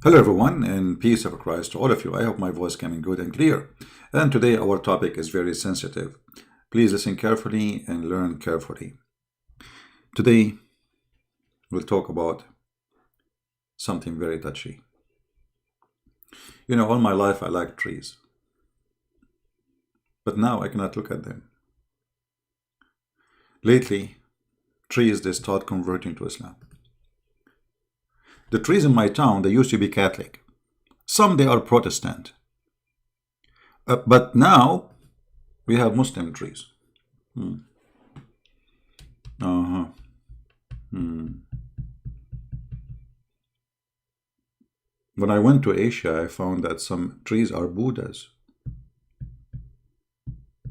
Hello everyone, and peace of Christ to all of you. I hope my voice coming good and clear. And today our topic is very sensitive. Please listen carefully and learn carefully. Today we'll talk about something very touchy. You know, all my life I like trees, but now I cannot look at them. Lately, trees they start converting to Islam. The trees in my town, they used to be Catholic. Some they are Protestant. But now we have Muslim trees. Uh-huh. When I went to Asia, I found that some trees are Buddhas.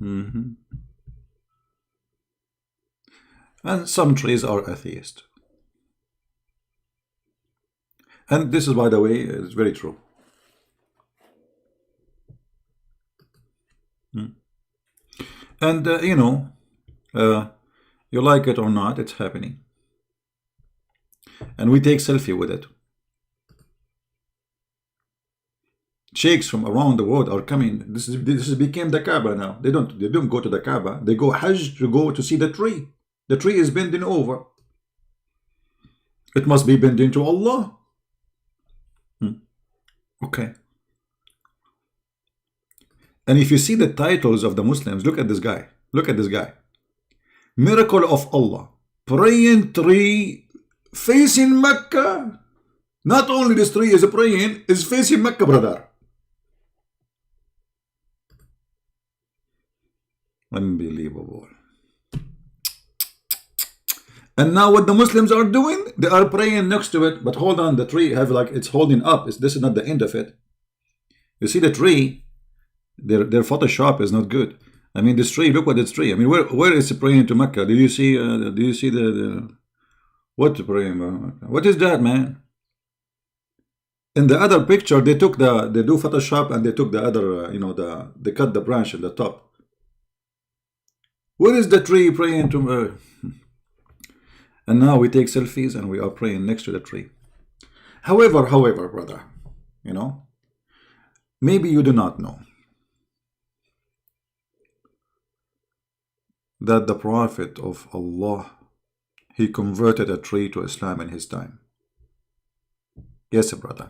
And some trees are atheist. And this is, by the way, is very true. And, you like it or not, it's happening. And we take selfie with it. Sheikhs from around the world are coming. This became the Kaaba now. They don't go to the Kaaba. They go Hajj to go to see the tree. The tree is bending over. It must be bending to Allah. Okay. And if you see the titles of the Muslims, look at this guy. Look at this guy. Miracle of Allah. Praying tree facing Mecca. Not only this tree is praying, is facing Mecca, brother. Unbelievable. And now what the Muslims are doing, they are praying next to it. But hold on, the tree have like it's holding up. This is not the end of it. You see the tree, their Photoshop is not good. I mean, this tree, look what this tree. I mean, where is it praying to Mecca? Do you see the what praying? What is that, man? In the other picture, they do Photoshop and they took the other, they cut the branch at the top. Where is the tree praying to? And now we take selfies and we are praying next to the tree. However, brother, maybe you do not know that the Prophet of Allah, he converted a tree to Islam in his time. Yes, brother.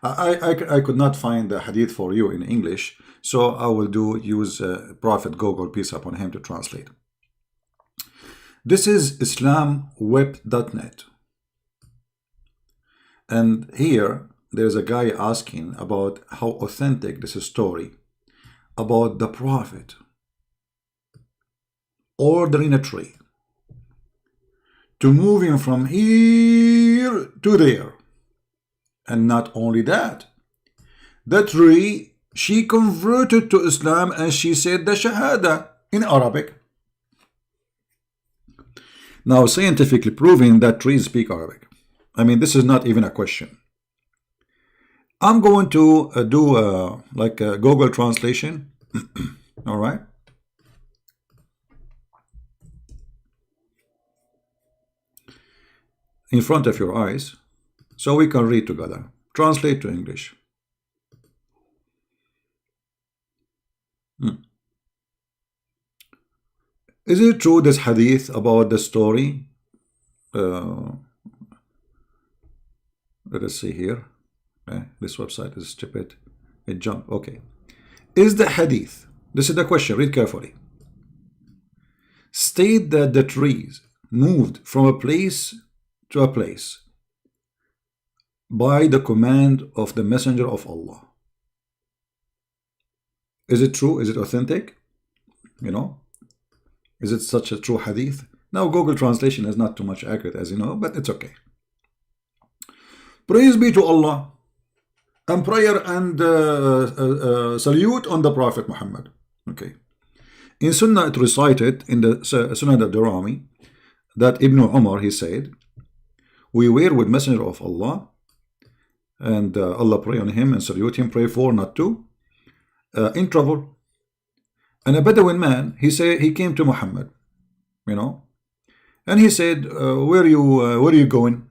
I could not find the hadith for you in English, so I will use Prophet Google, peace upon him, to translate. This is islamweb.net, and here there's a guy asking about how authentic this story about the Prophet ordering a tree to move him from here to there. And not only that, the tree, she converted to Islam and she said the Shahada in Arabic. Now, scientifically proven that trees speak Arabic. I mean, this is not even a question. I'm going to do like a Google translation. All right. In front of your eyes, so we can read together. Translate to English. Is it true, this hadith about the story? Let us see here. This website is stupid. It jumped. Okay. Is the hadith, this is the question, read carefully, state that the trees moved from a place to a place by the command of the Messenger of Allah? Is it true? Is it authentic? Is it such a true hadith? Now, Google translation is not too much accurate, as you know, but it's okay. Praise be to Allah, and prayer and salute on the Prophet Muhammad. Okay. In Sunnah, it recited in the Sunnah al-Darami that Ibn Umar, he said, we were with Messenger of Allah, and Allah pray on him and salute him, pray for, not to, in trouble. And a Bedouin man, he came to Muhammad, and he said, where are you going?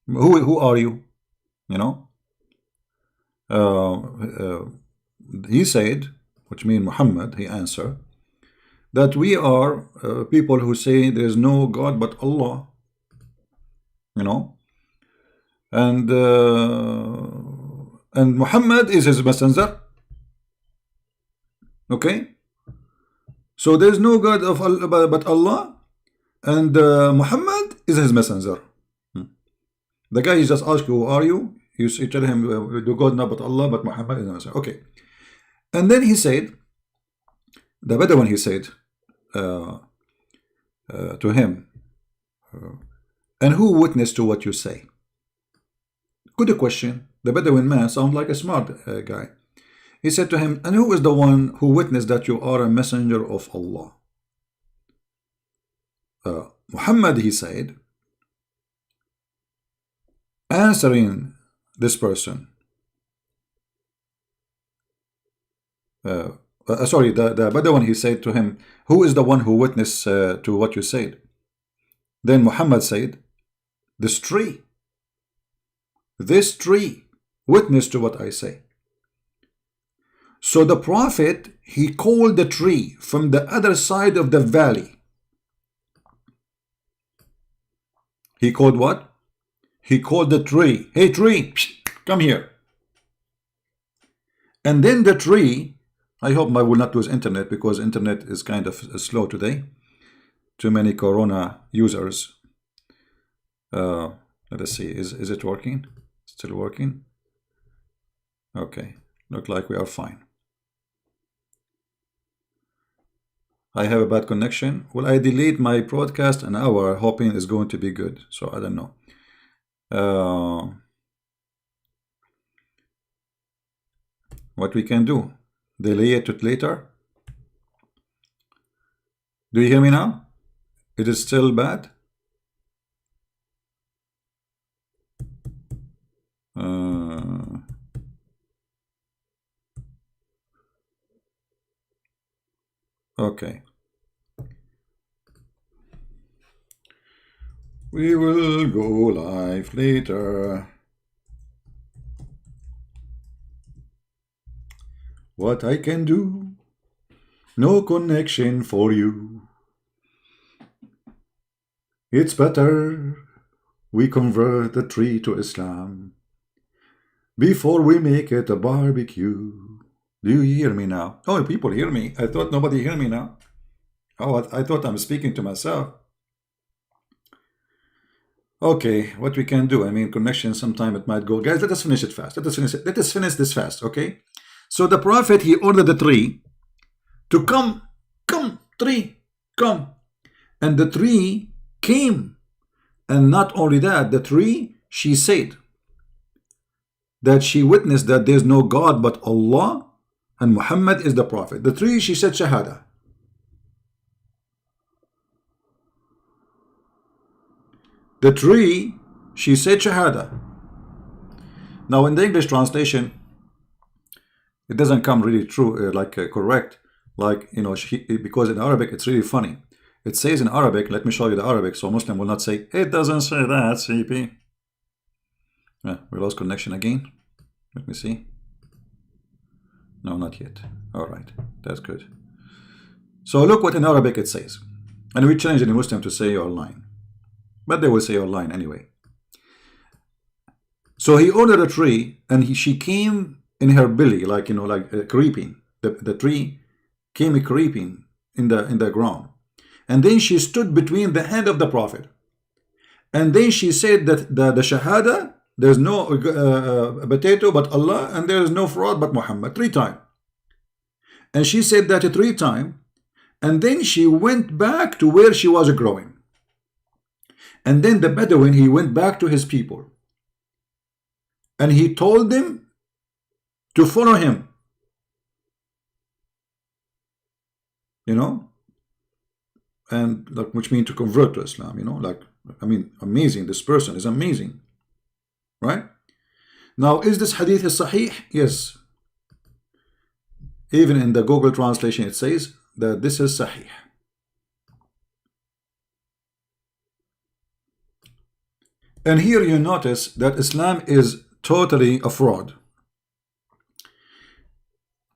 Who are you? You know, uh, uh, he said, which means Muhammad, he answered, that we are people who say there is no God but Allah. You know, and Muhammad is his messenger. Okay, so there is no God of Allah but Allah, and Muhammad is his messenger. The guy he just asked you, who are you? You tell him, do God not but Allah, but Muhammad is his messenger. Okay, and then he said, the Bedouin, he said to him, and who witnessed to what you say? Good question. The Bedouin man sounds like a smart guy. He said to him, and who is the one who witnessed that you are a messenger of Allah? Muhammad, he said, answering this person, sorry, the Bedouin, he said to him, who is the one who witnessed to what you said? Then Muhammad said, this tree witnessed to what I say. So the Prophet, he called the tree from the other side of the valley. He called what? He called the tree, hey tree, come here. And then the tree, I hope I will not lose internet because internet is kind of slow today. Too many Corona users. Let us see, is it working? Still working? Okay, look like we are fine. I have a bad connection. Will I delete my broadcast an hour hoping it's going to be good? So I don't know. What we can do? Delay it to later? Do you hear me now? It is still bad? Okay. We will go live later. What I can do? No connection for you. It's better we convert the tree to Islam before we make it a barbecue. Do you hear me now? Oh, people hear me. I thought nobody hear me now. Oh, I thought I'm speaking to myself. Okay, what we can do? I mean, connection, sometime it might go. Guys, let us finish it fast. Let us finish this fast, okay? So the Prophet, he ordered the tree to come, tree, come. And the tree came. And not only that, the tree, she said that she witnessed that there's no God but Allah and Muhammad is the Prophet. The tree, she said Shahada. The tree, she said Shahada. Now in the English translation, it doesn't come really true, correct, like, you know, because in Arabic it's really funny. It says in Arabic, let me show you the Arabic so Muslim will not say, it doesn't say that, CP. We lost connection again. Let me see. No, not yet. All right, that's good. So look what in Arabic it says. And we change it in Muslim to say you're lying. But they will say you're lying anyway. So he ordered a tree and she came in her belly, like, you know, like creeping. The tree came creeping in the ground. And then she stood between the hand of the Prophet. And then she said that the Shahada, there's no potato but Allah, and there is no fraud but Muhammad, 3 times. And she said that 3 times. And then she went back to where she was growing. And then the Bedouin, he went back to his people. And he told them to follow him. You know? And like, which means to convert to Islam, you know, like, I mean, amazing. This person is amazing, right? Now, is this hadith is sahih? Yes. Even in the Google translation, it says that this is sahih. And here you notice that Islam is totally a fraud.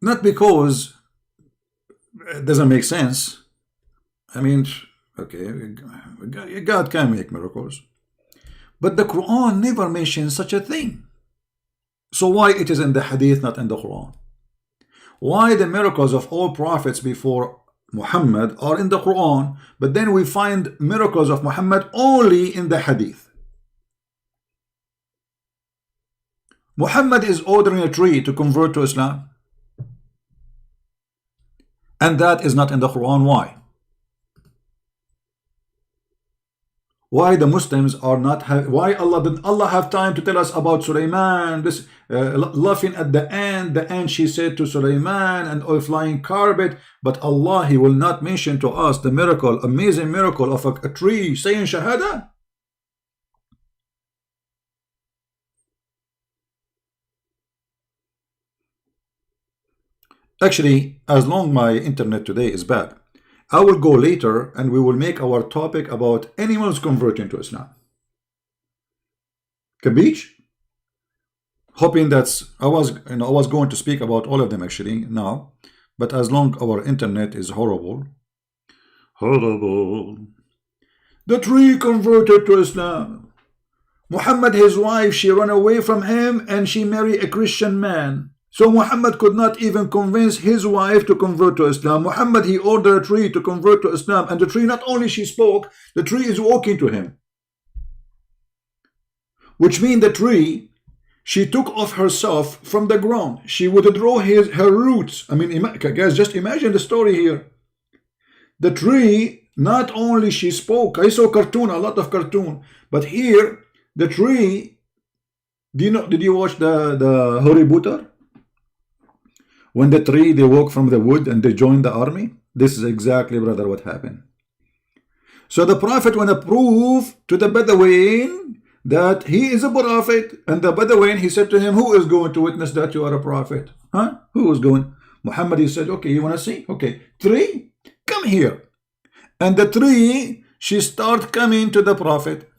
Not because it doesn't make sense. I mean, okay, God can make miracles, but the Quran never mentions such a thing. So why it is in the Hadith, not in the Quran? Why the miracles of all prophets before Muhammad are in the Quran, but then we find miracles of Muhammad only in the Hadith? Muhammad is ordering a tree to convert to Islam, and that is not in the Quran. Why? Why the Muslims are not why did Allah have time to tell us about Sulaiman, this laughing at the end she said to Sulaiman, and a flying carpet, but Allah, He will not mention to us the miracle, amazing miracle of a tree saying Shahada? Actually, as long my internet today is bad, I will go later and we will make our topic about animals converting to Islam. Kabich? Hoping that's I was going to speak about all of them actually now, but as long our internet is horrible. The tree converted to Islam. Muhammad, his wife, she ran away from him and she married a Christian man. So Muhammad could not even convince his wife to convert to Islam. Muhammad, he ordered a tree to convert to Islam, and the tree, not only she spoke, the tree is walking to him. Which means the tree, she took off herself from the ground. She withdrew her roots. I mean, guys, just imagine the story here. The tree, not only she spoke, I saw cartoon, a lot of cartoon, but here, the tree, did you watch the Harry Potter? When the tree, they walk from the wood and they join the army. This is exactly, brother, what happened. So the prophet want to prove to the Bedouin that he is a prophet, and the Bedouin, he said to him, who is going to witness that you are a prophet? Huh? Who is going? Muhammad, he said, okay, you want to see? Okay, tree, come here. And the tree, she start coming to the prophet.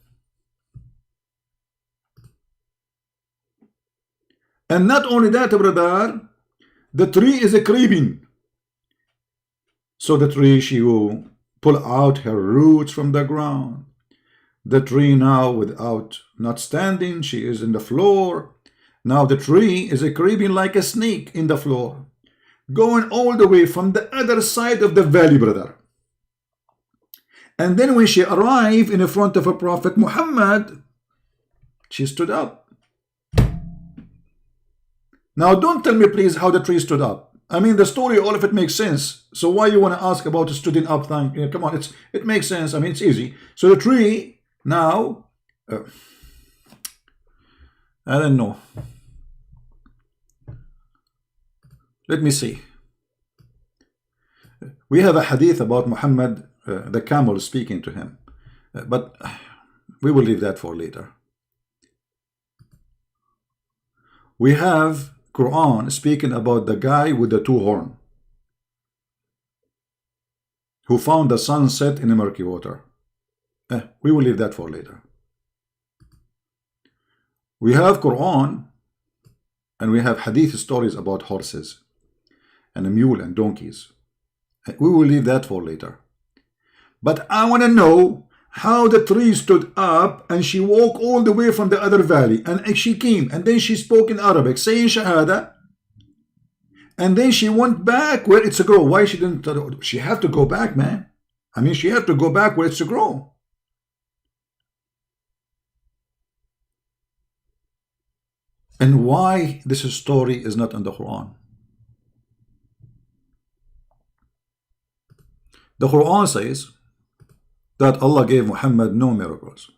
And not only that, brother, the tree is a creeping. So the tree, she will pull out her roots from the ground. The tree now, without not standing, she is in the floor. Now the tree is a creeping like a snake in the floor, going all the way from the other side of the valley, brother. And then when she arrived in front of a Prophet Muhammad, she stood up. Now, don't tell me, please, how the tree stood up. I mean, the story, all of it makes sense. So why you want to ask about the stood up thing? Yeah, come on, it makes sense. I mean, it's easy. So the tree now, I don't know. Let me see. We have a hadith about Muhammad, the camel speaking to him, but we will leave that for later. We have Quran speaking about the guy with the two horns who found the sun set in a murky water. We will leave that for later. We have Quran and we have hadith stories about horses and a mule and donkeys. We will leave that for later. But I want to know how the tree stood up and she walked all the way from the other valley, and she came and then she spoke in Arabic saying Shahada, and then she went back where it's a grow. Why she didn't? She had to go back, man. I mean, she had to go back where it's a grow. And why this story is not in the Quran? The Quran says that Allah gave Muhammad no miracles.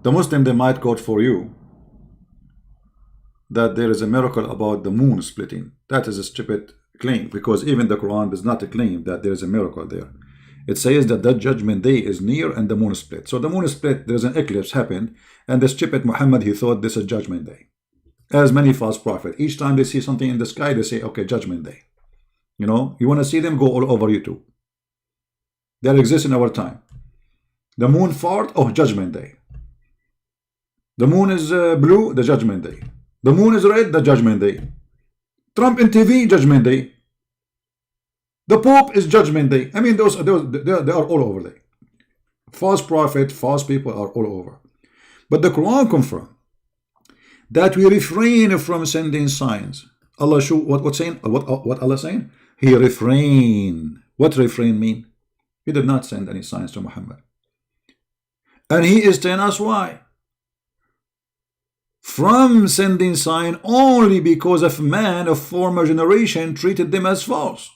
The Muslim, they might quote for you that there is a miracle about the moon splitting. That is a stupid claim, because even the Quran does not claim that there is a miracle there. It says that that judgment day is near and the moon split. So the moon split, there's an eclipse happened, and the stupid Muhammad, he thought this is judgment day. As many false prophets, each time they see something in the sky, they say, okay, judgment day. You know, you want to see them, go all over YouTube. that exists in our time. The moon fart, oh, Judgment Day. The moon is blue, the Judgment Day. The moon is red, the Judgment Day. Trump in TV, Judgment Day. The Pope is Judgment Day. I mean, they are all over there. False prophet, false people are all over. But the Quran confirms that we refrain from sending signs. Allah show what saying? What Allah saying? He refrain. What refrain mean? He did not send any signs to Muhammad. And he is telling us why. From sending sign only because of man of former generation treated them as false.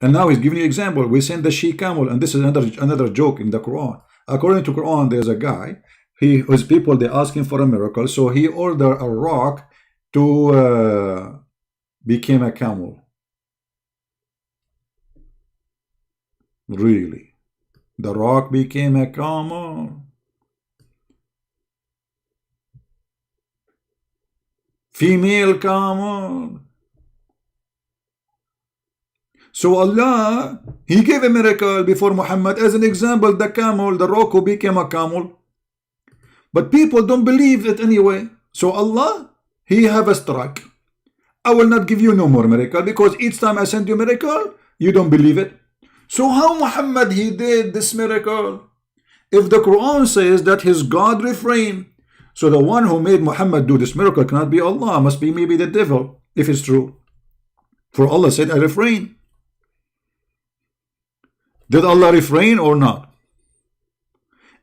And now he's giving you an example. We send the she camel, and this is another joke in the Quran. According to Quran, there's a guy. His people, they ask him for a miracle, so he ordered a rock to become a camel. Really, the rock became a camel. Female camel. So Allah, he gave a miracle before Muhammad. As an example, the camel, the rock who became a camel. But people don't believe it anyway. So Allah, he have a strike. I will not give you no more miracle, because each time I send you miracle, you don't believe it. So how Muhammad, he did this miracle? If the Quran says that his God refrained, so the one who made Muhammad do this miracle cannot be Allah, must be maybe the devil, if it's true. For Allah said, I refrain. Did Allah refrain or not?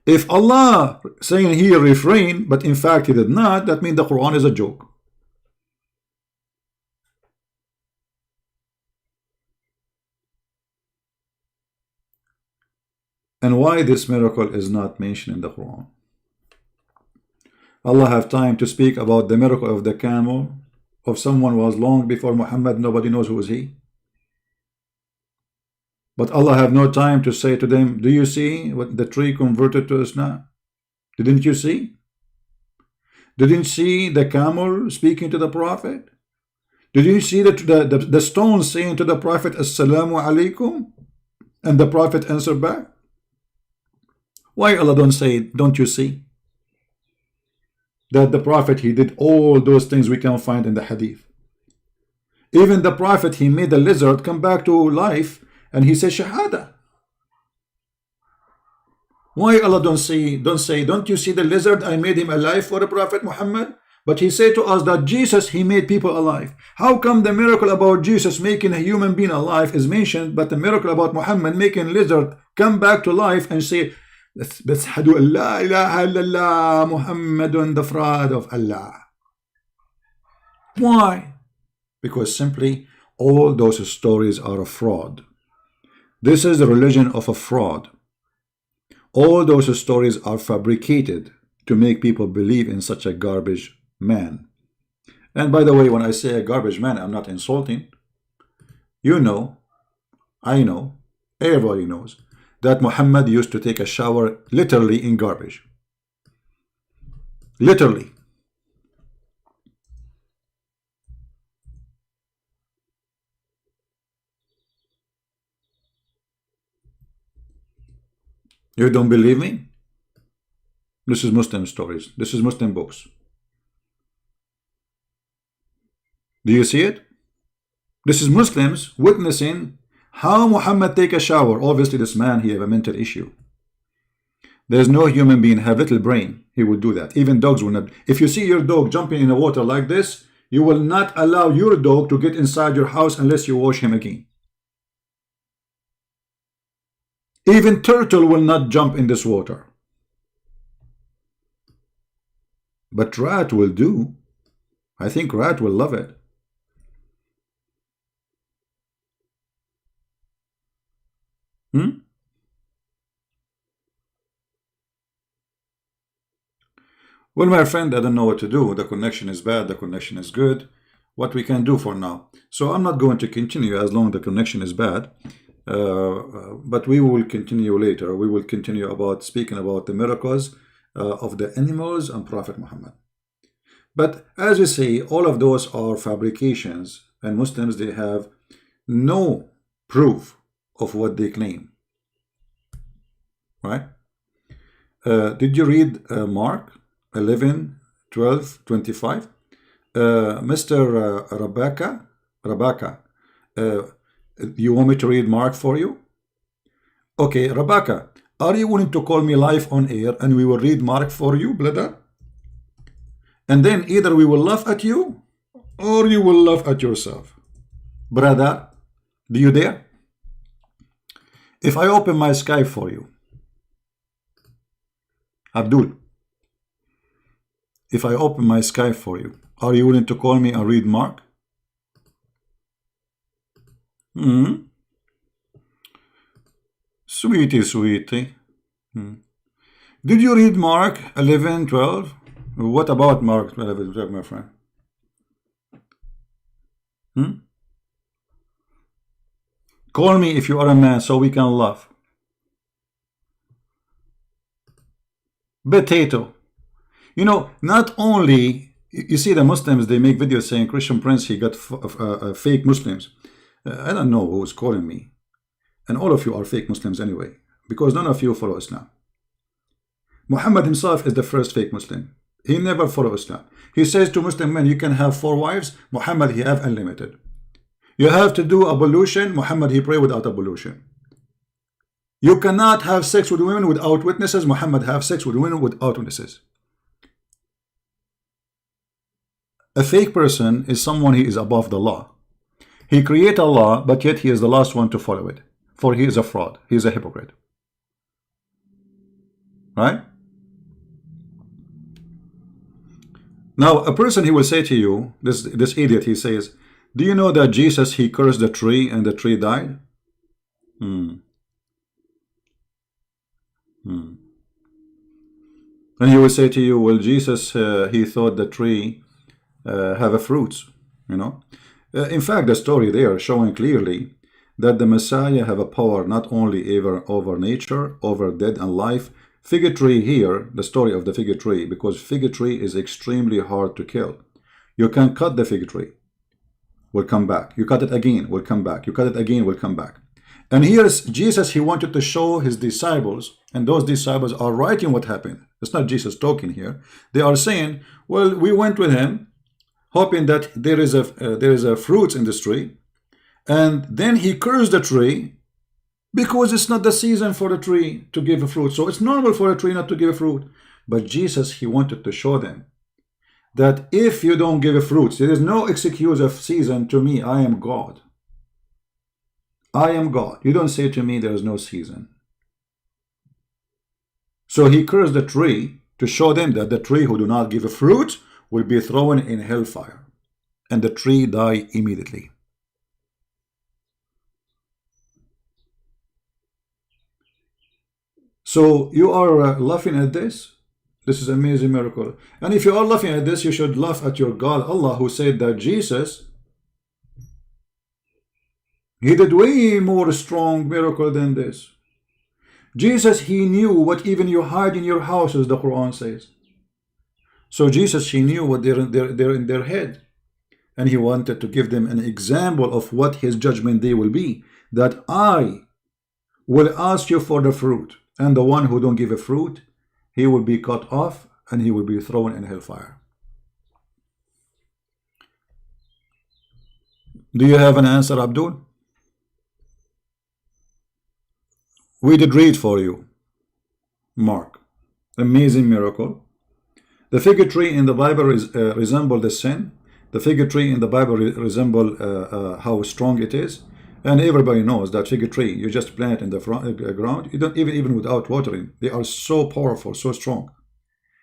If Allah saying he refrained, but in fact he did not, that means the Quran is a joke. And why this miracle is not mentioned in the Quran? Allah have time to speak about the miracle of the camel, of someone who was long before Muhammad, nobody knows who is he. But Allah have no time to say to them, do you see what the tree converted to Islam? Didn't you see? Didn't you see the camel speaking to the Prophet? Did you see the stone saying to the Prophet, Assalamu alaikum? And the Prophet answered back? Why Allah don't say, don't you see? That the Prophet, he did all those things we can find in the hadith. Even the Prophet, he made the lizard come back to life, and he says Shahada. Why Allah don't say, don't you see the lizard? I made him alive for the Prophet Muhammad. But he said to us that Jesus, he made people alive. How come the miracle about Jesus making a human being alive is mentioned, but the miracle about Muhammad making lizard come back to life and say, Bashhadu an la ilaha illallah Muhammadun, the fraud of Allah? Why? Because simply all those stories are a fraud. This is the religion of a fraud. All those stories are fabricated to make people believe in such a garbage man. And by the way, when I say a garbage man, I'm not insulting. You know, I know, everybody knows that Muhammad used to take a shower literally in garbage. Literally. You don't believe me? This is Muslim stories. This is Muslim books. Do you see it? This is Muslims witnessing how Muhammad take a shower. Obviously this man, he have a mental issue. There's no human being have little brain, he will do that. Even dogs will not. If you see your dog jumping in the water like this, you will not allow your dog to get inside your house unless you wash him again. Even turtle will not jump in this water. But rat will do. I think rat will love it. Well, my friend, I don't know what to do. The connection is bad, the connection is good. What we can do for now. So I'm not going to continue as long as the connection is bad. But we will continue later. We will continue about speaking about the miracles of the animals and Prophet Muhammad. But as we say, all of those are fabrications, and Muslims, they have no proof of what they claim. Right? Did you read Mark 11, 12, 25? Mr. Rebecca, you want me to read Mark for you? Okay, Rebecca, are you willing to call me live on air and we will read Mark for you, brother? And then either we will laugh at you or you will laugh at yourself. Brother, do you dare? If I open my Skype for you, Abdul, if I open my Skype for you, are you willing to call me and read Mark? Sweetie, sweetie. Did you read Mark 11, 12? What about Mark 11, 12, my friend? Call me if you are a man so we can laugh. Potato. You know, not only, you see the Muslims, they make videos saying Christian Prince, he got fake Muslims. I don't know who's calling me. And all of you are fake Muslims anyway, because none of you follow Islam. Muhammad himself is the first fake Muslim. He never followed Islam. He says to Muslim men, you can have 4 wives. Muhammad, he have unlimited. You have to do ablution. Muhammad, he pray without ablution. You cannot have sex with women without witnesses. Muhammad have sex with women without witnesses. A fake person is someone he is above the law. He create a law, but yet he is the last one to follow it. For he is a fraud. He is a hypocrite. Right? Now, a person, he will say to you, this idiot, he says, do you know that Jesus, he cursed the tree and the tree died? And he will say to you, well, Jesus, he thought the tree have a fruits, you know. In fact, the story there showing clearly that the Messiah have a power not only over nature, over death and life. Fig tree here, the story of the fig tree, because fig tree is extremely hard to kill. You can cut the fig tree, will come back. You cut it again, will come back. You cut it again, will come back. And here's Jesus, he wanted to show his disciples, and those disciples are writing what happened. It's not Jesus talking here. They are saying, well, we went with him, hoping that there is a fruits in this tree, and then he cursed the tree, because it's not the season for the tree to give a fruit. So it's normal for a tree not to give a fruit. But Jesus, he wanted to show them that if you don't give a fruit, there is no excuse of season to me. I am God. I am God. You don't say to me there is no season. So he cursed the tree to show them that the tree who do not give a fruit will be thrown in hellfire. And the tree die immediately. So you are laughing at this? This is an amazing miracle. And if you are laughing at this, you should laugh at your God, Allah, who said that Jesus, he did way more strong miracle than this. Jesus, he knew what even you hide in your house, as the Quran says. So Jesus, he knew what they're in their head. And he wanted to give them an example of what his judgment day will be. That I will ask you for the fruit. And the one who don't give a fruit, he will be cut off and he will be thrown in hellfire. Do you have an answer, Abdul? We did read for you, Mark. Amazing miracle. The fig tree in the Bible resemble the sin. The fig tree in the Bible resemble how strong it is. And everybody knows that fig tree, you just plant it in the ground, you don't even without watering. They are so powerful, so strong.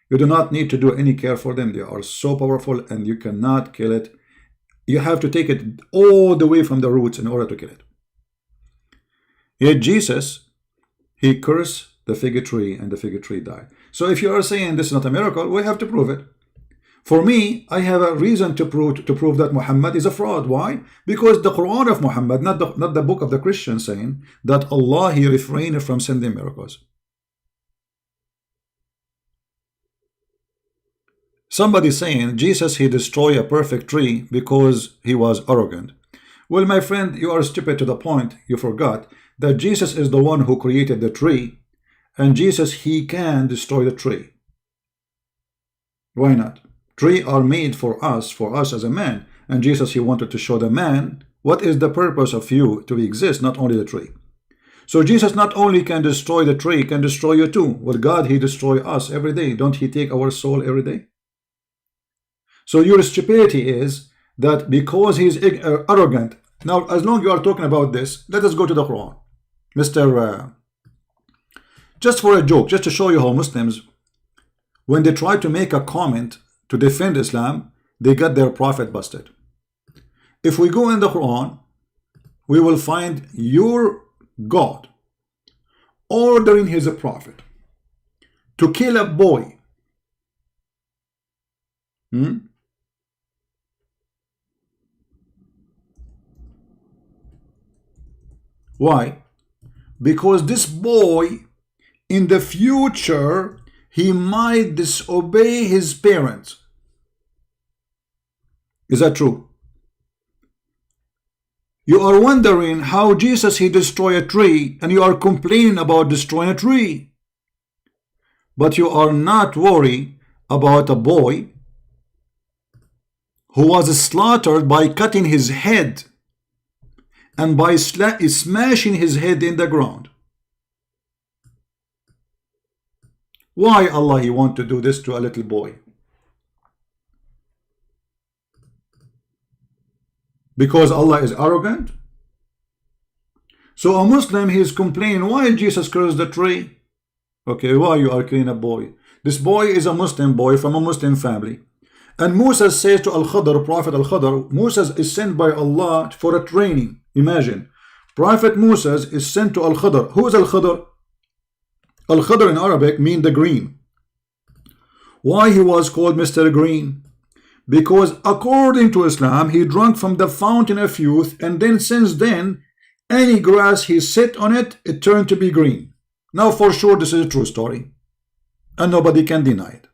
You do not need to do any care for them. They are so powerful and you cannot kill it. You have to take it all the way from the roots in order to kill it. Yet Jesus, he cursed the fig tree and the fig tree died. So if you are saying this is not a miracle, we have to prove it. For me, I have a reason to prove that Muhammad is a fraud. Why? Because the Quran of Muhammad, not the book of the Christians, saying that Allah, he refrained from sending miracles. Somebody saying Jesus, he destroyed a perfect tree because he was arrogant. Well, my friend, you are stupid to the point you forgot that Jesus is the one who created the tree, and Jesus, he can destroy the tree. Why not? Trees are made for us as a man, and Jesus, he wanted to show the man what is the purpose of you to exist, not only the tree. So Jesus not only can destroy the tree, can destroy you too. With God, he destroys us every day. Don't he take our soul every day? So your stupidity is that because he's arrogant. Now, as long as you are talking about this, let us go to the Quran. Mr. Just for a joke, just to show you how Muslims, when they try to make a comment to defend Islam, they get their prophet busted. If we go in the Quran, we will find your God ordering his prophet to kill a boy. Why? Because this boy in the future, he might disobey his parents. Is that true? You are wondering how Jesus, he destroyed a tree, and you are complaining about destroying a tree. But you are not worried about a boy who was slaughtered by cutting his head and by smashing his head in the ground. Why Allah, he want to do this to a little boy? Because Allah is arrogant? So a Muslim, he is complaining, why Jesus cursed the tree? Okay, why you are killing a boy? This boy is a Muslim boy from a Muslim family. And Musa says to Al-Khadr, Prophet Al-Khadr, Musa is sent by Allah for a training. Imagine, Prophet Musa is sent to Al-Khadr. Who is Al-Khadr? Al-Khadr in Arabic means the green. Why he was called Mr. Green? Because according to Islam, he drank from the fountain of youth, and then since then, any grass he sit on it, it turned to be green. Now for sure this is a true story, and nobody can deny it.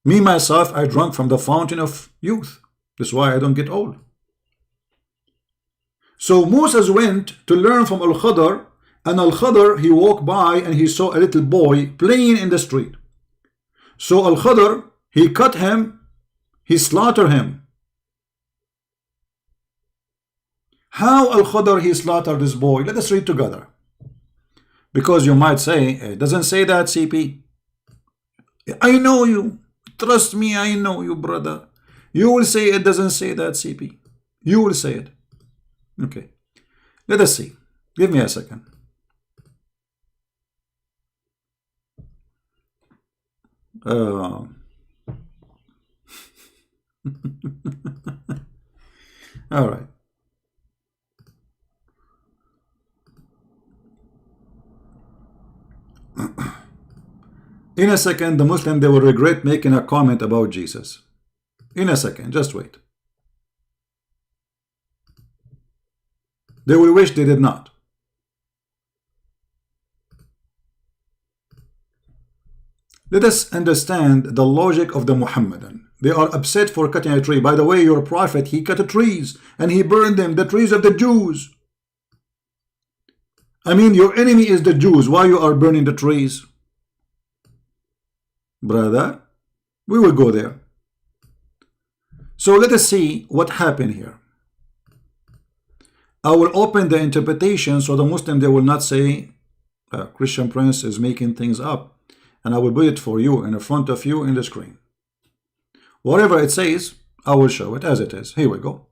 Me myself, I drank from the fountain of youth. That's why I don't get old. So Moses went to learn from Al-Khadr, and Al-Khadr, he walked by and he saw a little boy playing in the street. So Al-Khadr, he cut him, he slaughtered him. How Al-Khadr, he slaughtered this boy? Let us read together. Because you might say, it doesn't say that, CP. I know you. Trust me, I know you, brother. You will say it doesn't say that, CP. You will say it. Okay. Let us see. Give me a second. All right. In a second, the Muslim, they will regret making a comment about Jesus. In a second, just wait. They will wish they did not. Let us understand the logic of the Muhammadan. They are upset for cutting a tree. By the way, your prophet, he cut trees and he burned them, the trees of the Jews. I mean, your enemy is the Jews. Why you are burning the trees? Brother, we will go there. So let us see what happened here. I will open the interpretation so the Muslim, they will not say Christian Prince is making things up. And I will put it for you in front of you in the screen. Whatever it says, I will show it as it is. Here we go.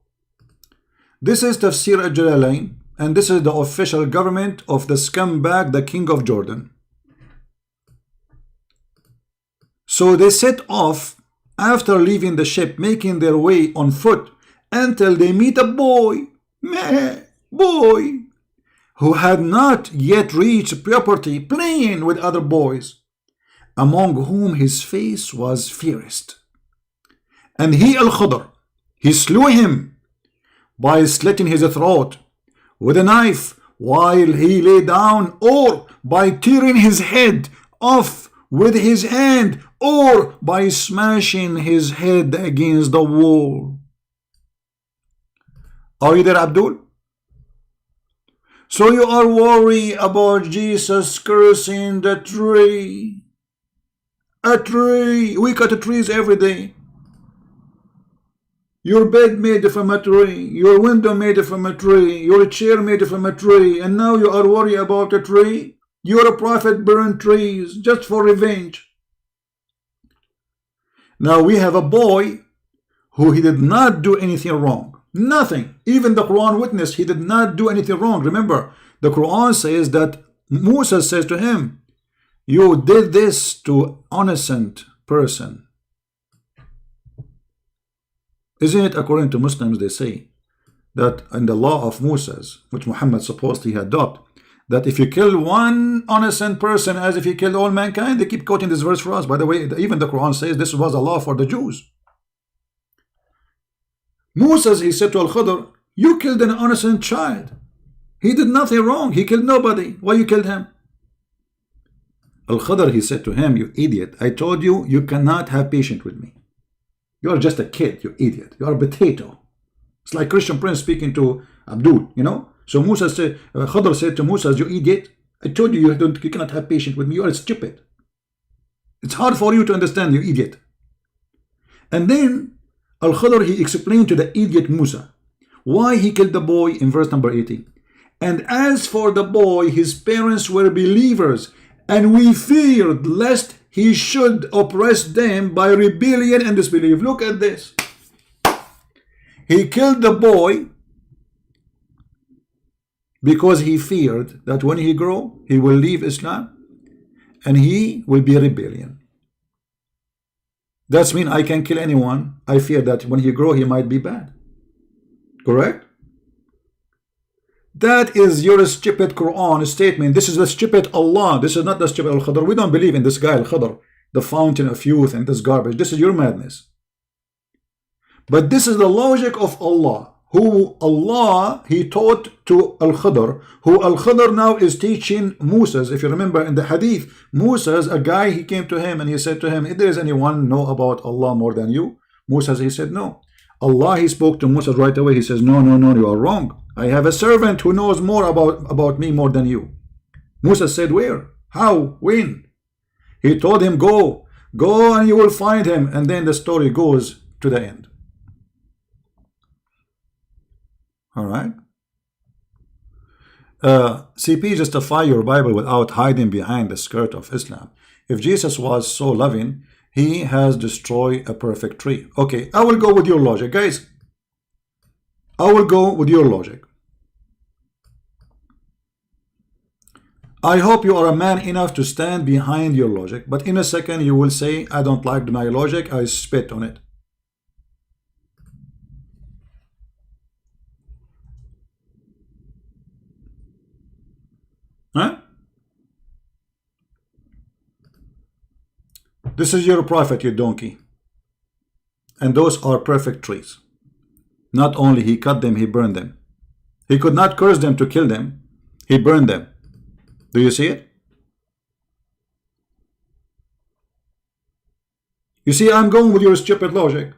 This is Tafsir al-Jalalain, and this is the official government of the scumbag, the king of Jordan. So they set off after leaving the ship, making their way on foot until they meet a boy, who had not yet reached puberty, playing with other boys, among whom his face was fairest. And he, Al-Khadr, he slew him by slitting his throat with a knife while he lay down, or by tearing his head off with his hand, or by smashing his head against the wall. Are you there, Abdul? So you are worried about Jesus cursing the tree. A tree. We cut trees every day. Your bed made from a tree. Your window made from a tree. Your chair made from a tree. And now you are worried about a tree. You're a prophet burned trees just for revenge. Now we have a boy who he did not do anything wrong. Nothing. Even the Quran witness, he did not do anything wrong. Remember, the Quran says that Musa says to him, you did this to innocent person. Isn't it according to Muslims, they say that in the law of Moses, which Muhammad supposedly had adopted, that if you kill one innocent person as if you killed all mankind? They keep quoting this verse for us. By the way, even the Quran says this was a law for the Jews. Moses, he said to Al-Khadr, you killed an innocent child. He did nothing wrong. He killed nobody. Why you killed him? Al-Khadr, he said to him, you idiot. I told you, you cannot have patience with me. You are just a kid, you idiot. You are a potato. It's like Christian Prince speaking to Abdul, you know. So Musa said, Khadr said to Musa, you idiot. I told you, you cannot have patience with me. You are stupid. It's hard for you to understand, you idiot. And then Al-Khadr, he explained to the idiot Musa why he killed the boy in verse number 80. And as for the boy, his parents were believers, and we feared lest he should oppress them by rebellion and disbelief. Look at this. He killed the boy because he feared that when he grow, he will leave Islam and he will be rebellion. That's mean I can kill anyone. I fear that when he grow, he might be bad. Correct? That is your stupid Quran statement. This is the stupid Allah. This is not the stupid Al-Khadr. We don't believe in this guy Al-Khadr, the fountain of youth and this garbage. This is your madness. But this is the logic of Allah, who Allah, he taught to Al-Khadr, who Al-Khadr now is teaching Moses. If you remember in the hadith, Moses, a guy, he came to him and he said to him, if there is anyone know about Allah more than you? Moses, he said, no. Allah, he spoke to Moses right away. He says, no, you are wrong. I have a servant who knows more about me more than you. Moses said, where? How? When? He told him, go and you will find him. And then the story goes to the end. All right. CP, justify your Bible without hiding behind the skirt of Islam. If Jesus was so loving, he has destroyed a perfect tree. Okay, I will go with your logic, guys. I will go with your logic. I hope you are a man enough to stand behind your logic, but in a second you will say, I don't like my logic, I spit on it. Huh? This is your prophet, you donkey. And those are perfect trees. Not only he cut them, he burned them. He could not curse them to kill them. He burned them. Do you see it? You see, I'm going with your stupid logic.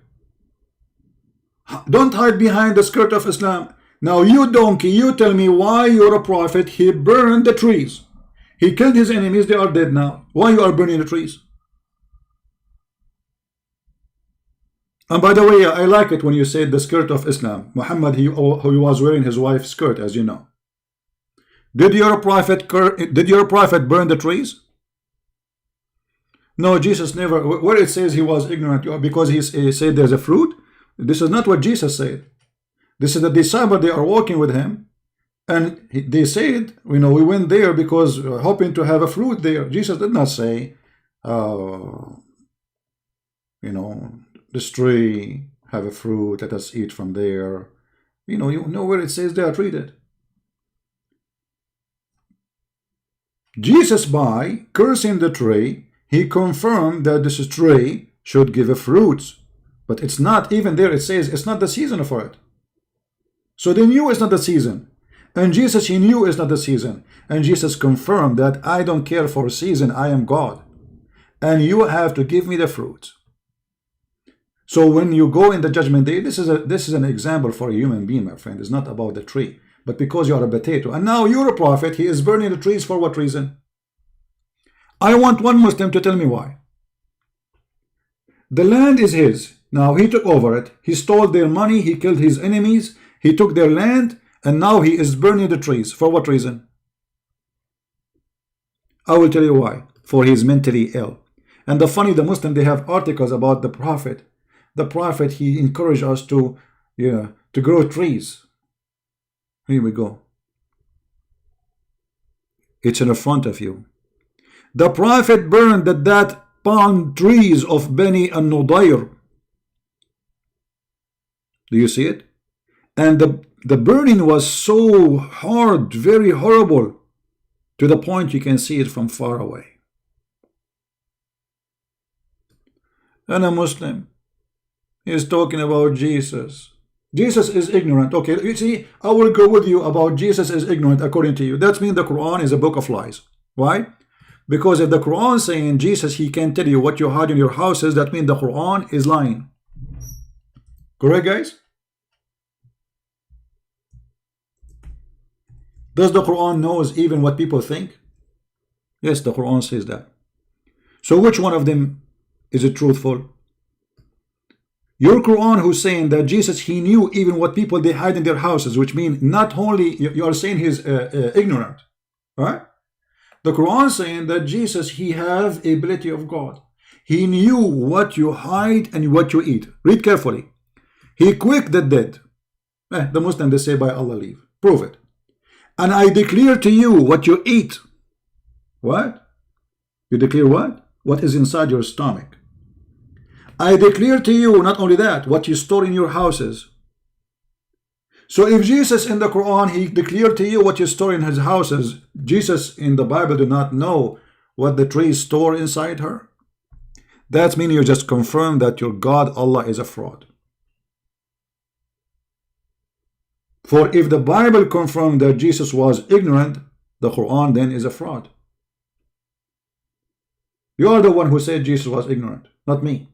Don't hide behind the skirt of Islam. Now you donkey, you tell me why you're a prophet. He burned the trees. He killed his enemies. They are dead now. Why you are burning the trees? And by the way, I like it when you say the skirt of Islam. Muhammad, he was wearing his wife's skirt, as you know. Did your prophet burn the trees? No, Jesus never. Where it says he was ignorant because he said there's a fruit. This is not what Jesus said. This is the disciple. They are walking with him, and they said, you know, we went there because hoping to have a fruit there. Jesus did not say, you know, this tree have a fruit. Let us eat from there. You know where it says they are treated. Jesus, by cursing the tree, he confirmed that this tree should give fruits. But it's not, even there it says it's not the season for it. So they knew it's not the season. And Jesus, he knew it's not the season. And Jesus confirmed that I don't care for season, I am God. And you have to give me the fruits. So when you go in the judgment day, this is an example for a human being, my friend. It's not about the tree. but because you are a potato. And now you're a prophet, he is burning the trees for what reason? I want one Muslim to tell me why. The land is his. Now he took over it. He stole their money. He killed his enemies. He took their land. And now he is burning the trees. For what reason? I will tell you why. For he is mentally ill. And the Muslim, they have articles about the Prophet. The Prophet, he encouraged us to grow trees. Here we go. It's in front of you. The Prophet burned that palm trees of Bani an-Nudayr. Do you see it? And the burning was so hard, very horrible, to the point you can see it from far away. And a Muslim is talking about Jesus. Jesus is ignorant. Okay, you see, I will go with you about Jesus is ignorant according to you. That means the Quran is a book of lies. Why? Because if the Quran is saying Jesus, he can tell you what you hide in your houses, that means the Quran is lying. Correct, guys? Does the Quran knows even what people think? Yes, the Quran says that. So which one of them is it truthful? Your Quran who's saying that Jesus, he knew even what people they hide in their houses, which means not only you are saying he's ignorant, right? The Quran saying that Jesus, he have ability of God. He knew what you hide and what you eat. Read carefully. He quick the dead. The Muslim, they say by Allah leave. Prove it. And I declare to you what you eat. What? You declare what? What is inside your stomach. I declare to you, not only that, what you store in your houses. So if Jesus in the Quran, he declared to you what you store in his houses, Jesus in the Bible do not know what the trees store inside her. That means you just confirm that your God, Allah, is a fraud. For if the Bible confirmed that Jesus was ignorant, the Quran then is a fraud. You are the one who said Jesus was ignorant, not me.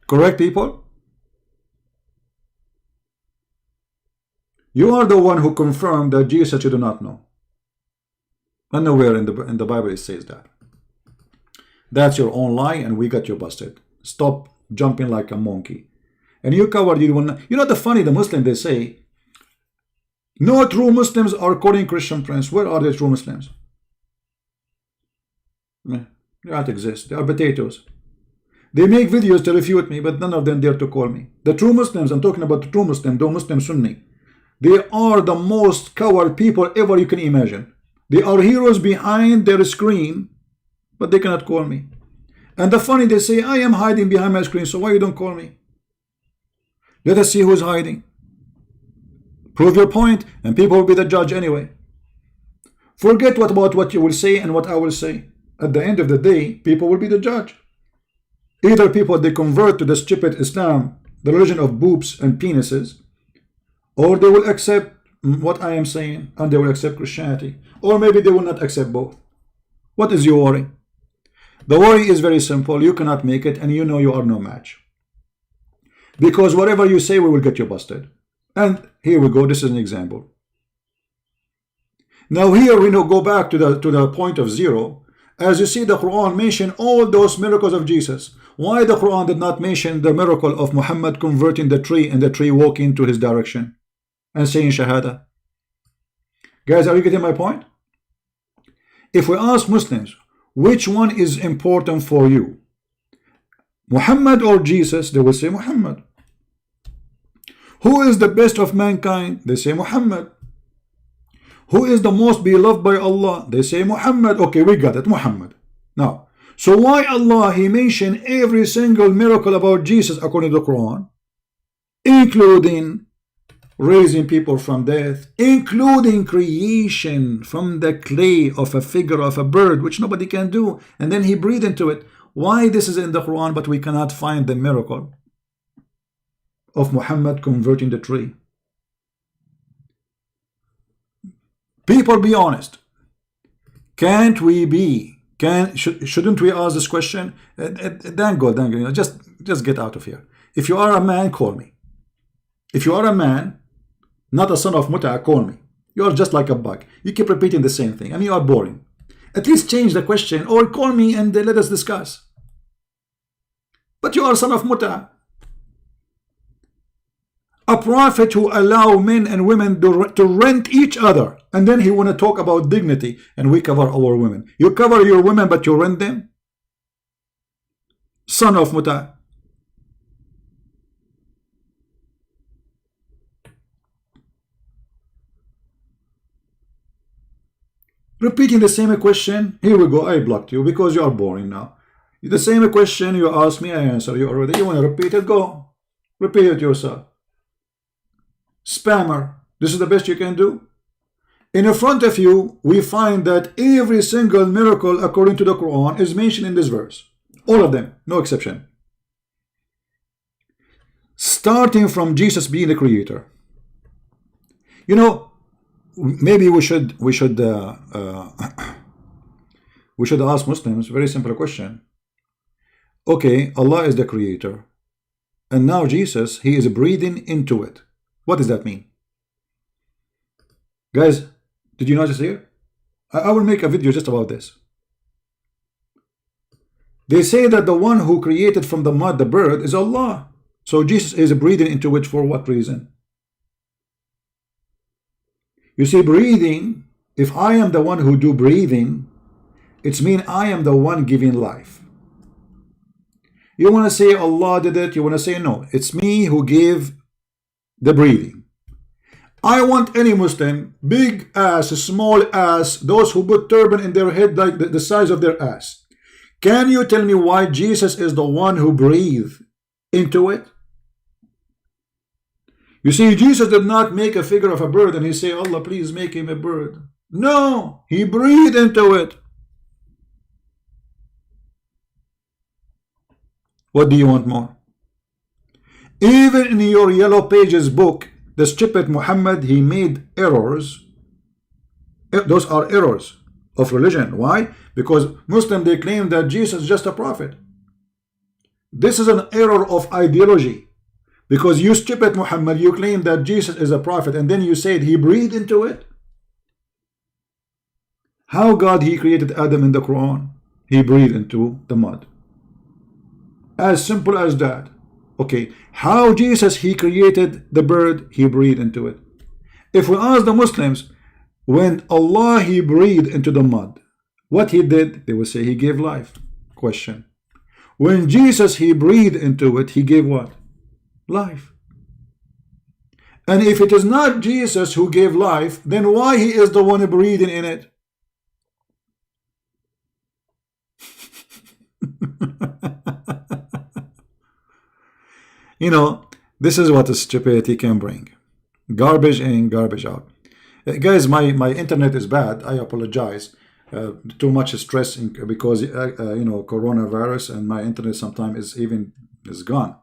Correct, people? You are the one who confirmed that Jesus you do not know. And nowhere in the Bible it says that. That's your own lie, and we got you busted. Stop jumping like a monkey. And you covered, you know the funny, the Muslim, they say, no true Muslims are quoting Christian prince. Where are the true Muslims? They don't exist. They are potatoes. They make videos to refute me, but none of them dare to call me. The true Muslims, I'm talking about the true Muslim, the Muslim Sunni. They are the most coward people ever you can imagine. They are heroes behind their screen, but they cannot call me. And the funny, they say, I am hiding behind my screen, so why you don't call me? Let us see who's hiding. Prove your point, and people will be the judge anyway. Forget about what you will say and what I will say. At the end of the day, people will be the judge. Either people, they convert to the stupid Islam, the religion of boobs and penises, or they will accept what I am saying and they will accept Christianity, or maybe they will not accept both. What is your worry? The worry is very simple. You cannot make it, and you know you are no match. Because whatever you say, we will get you busted. And here we go. This is an example. Now here we go back to the point of zero. As you see, the Quran mentioned all those miracles of Jesus. Why the Quran did not mention the miracle of Muhammad converting the tree and the tree walking to his direction and saying Shahada? Guys, are you getting my point? If we ask Muslims, which one is important for you, Muhammad or Jesus, they will say Muhammad. Who is the best of mankind? They say Muhammad. Who is the most beloved by Allah? They say Muhammad. Okay, we got it, Muhammad. Now, so why Allah, he mentioned every single miracle about Jesus according to the Quran, including raising people from death, including creation from the clay of a figure of a bird, which nobody can do, and then he breathed into it. Why this is in the Quran, but we cannot find the miracle of Muhammad converting the tree? People, be honest. Shouldn't we ask this question? Then go, just get out of here. If you are a man, call me. If you are a man, not a son of muta, call me. You are just like a bug. You keep repeating the same thing and you are boring. At least change the question or call me and let us discuss. But you are a son of muta. A prophet who allow men and women to rent each other, and then he want to talk about dignity, and we cover our women. You cover your women but you rent them? Son of muta. Repeating the same question. Here we go. I blocked you because you are boring now. The same question you asked me, I answer you already. You want to repeat it? Go. Repeat it yourself. Spammer. This is the best you can do. In front of you, we find that every single miracle according to the Quran is mentioned in this verse. All of them, no exception. Starting from Jesus being the creator. You know, maybe we should ask Muslims a very simple question. Okay, Allah is the creator, and now Jesus, he is breathing into it. What does that mean? Guys, did you notice here? I will make a video just about this. They say that the one who created from the mud the bird is Allah. So Jesus is breathing into it for what reason? You see, breathing, if I am the one who do breathing, it's mean I am the one giving life. You want to say Allah did it, you want to say no, it's me who gave the breathing. I want any Muslim, big ass, small ass, those who put turban in their head like the size of their ass. Can you tell me why Jesus is the one who breathed into it? You see, Jesus did not make a figure of a bird and he say, Allah, please make him a bird. No, he breathed into it. What do you want more? Even in your Yellow Pages book, the stupid Mohammed, he made errors. Those are errors of religion. Why? Because Muslims, they claim that Jesus is just a prophet. This is an error of ideology. Because you stupid Muhammad, you claim that Jesus is a prophet and then you said he breathed into it. How God he created Adam in the Quran? He breathed into the mud. As simple as that. Okay, how Jesus he created the bird? He breathed into it. If we ask the Muslims, when Allah he breathed into the mud, what he did? They will say he gave life. Question. When Jesus he breathed into it, he gave what? Life. And if it is not Jesus who gave life, then why he is the one breathing in it? You know, this is what stupidity can bring. Garbage in, garbage out. Guys, my internet is bad. I apologize. Too much stress because you know, coronavirus, and my internet sometimes is gone.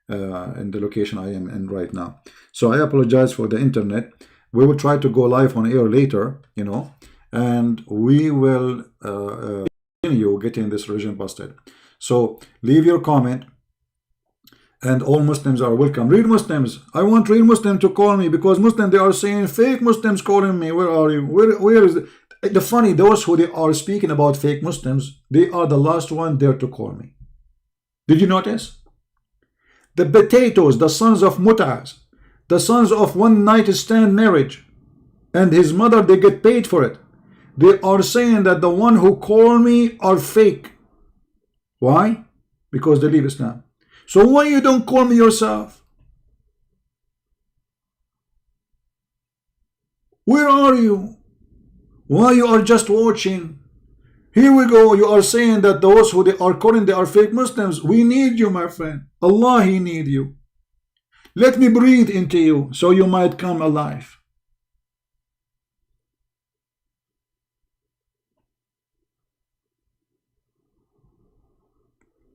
In the location I am in right now. So I apologize for the internet. We will try to go live on air later, you know, and we will continue getting this religion busted. So leave your comment, and all Muslims are welcome. Real Muslims, I want real Muslims to call me, because Muslims, they are saying fake Muslims calling me. Where are you? Where is the funny? Those who they are speaking about fake Muslims, they are the last one there to call me. Did you notice? The potatoes, the sons of mut'as, the sons of one night stand marriage, and his mother, they get paid for it. They are saying that the one who call me are fake. Why? Because they leave Islam. So why you don't call me yourself? Where are you? Why you are just watching? Here we go. You are saying that those who they are calling, they are fake Muslims. We need you, my friend. Allah, he need you. Let me breathe into you so you might come alive.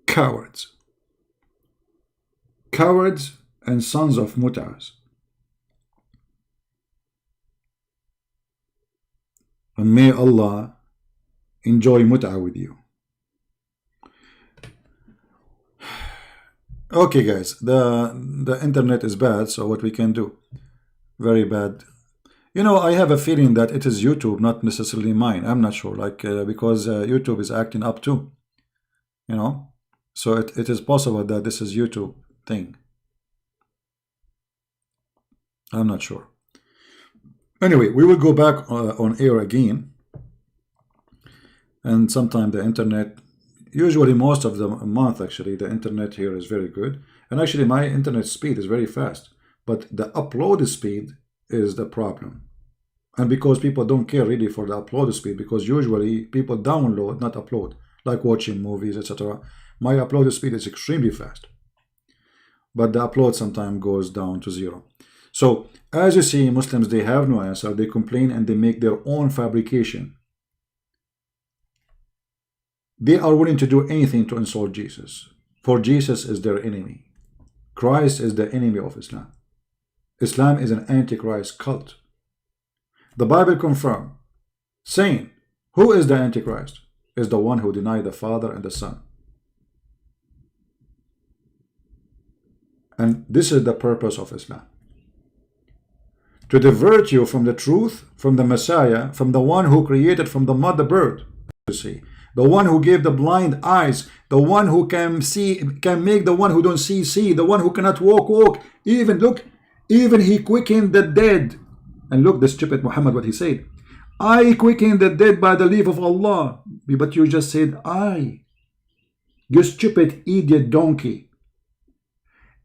Cowards. Cowards and sons of mut'as. And may Allah enjoy mut'a with you. Okay guys, the internet is bad, so what we can do? very bad. You know, I have a feeling that it is YouTube, not necessarily mine. I'm not sure, like because YouTube is acting up too. You know, so it is possible that this is YouTube thing. I'm not sure. Anyway, we will go back on air again. And sometime the internet, usually most of the month actually, the internet here is very good. And actually my internet speed is very fast. But the upload speed is the problem. And because people don't care really for the upload speed, because usually people download, not upload, like watching movies, etc. My upload speed is extremely fast. But the upload sometimes goes down to 0. So, as you see, Muslims, they have no answer. They complain and they make their own fabrication. They are willing to do anything to insult Jesus. For Jesus is their enemy. Christ is the enemy of Islam. Islam is an antichrist cult. The Bible confirms, saying, who is the antichrist? Is the one who denied the Father and the Son. And this is the purpose of Islam. To divert you from the truth, from the Messiah, from the one who created from the mother bird, you see, the one who gave the blind eyes, the one who can see, can make the one who don't see, see, the one who cannot walk, walk. Even, look, even he quickened the dead. And look, the stupid Muhammad, what he said. I quicken the dead by the leave of Allah. But you just said I. You stupid idiot donkey.